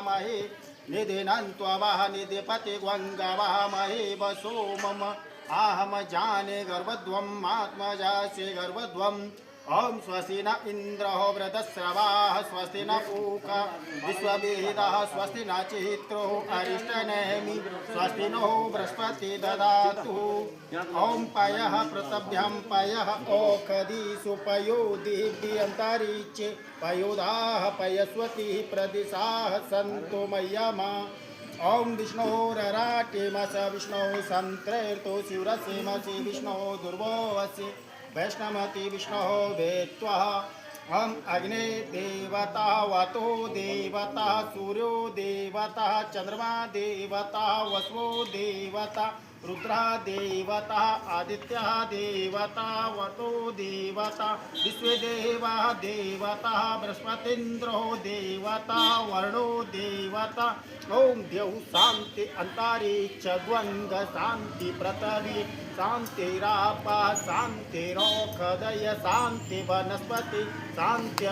महे निधिनन्त्ववः निधिपतिग्वङ्गवामहे वसो मम आहम जाने गर्भध्वम् आत्मजास्य गर्भध्वम् ओम स्वस्ति न इंद्रो वृतस्रवाः स्वस्ति न पूका विश्ववेदाः स्वस्ति न चित्रो अरिष्टनेमि स्वस्ति नो बृहस्पति ददातु ओम पयः पृथभ्यां पयः ओखदिषु पयो दिव्यन्तरिक्षे पयोदाः पयस्वती प्रदिशाः सन्तु मय्यमा ओम विष्णोरराटिमस विष्णो संत्रैर्तो शिवरसेमसि विष्णो दुर्वोऽसि वैष्णवती विष्णु वेत्वा हम अग्ने देवता वतो देवता सूर्यो देवता चंद्रमा देवता वसवो देवता रुद्रा देवता आदित्य देवता वतो देवता विश्वदेवा देवता बृहस्पतीन्द्रो देवता वर्णो देवता ओम देव शांति अंतरिक्ष द्वंग शांति पृथ्वी शांतिरापा शांतिरोखदय शांति वनस्पति शांति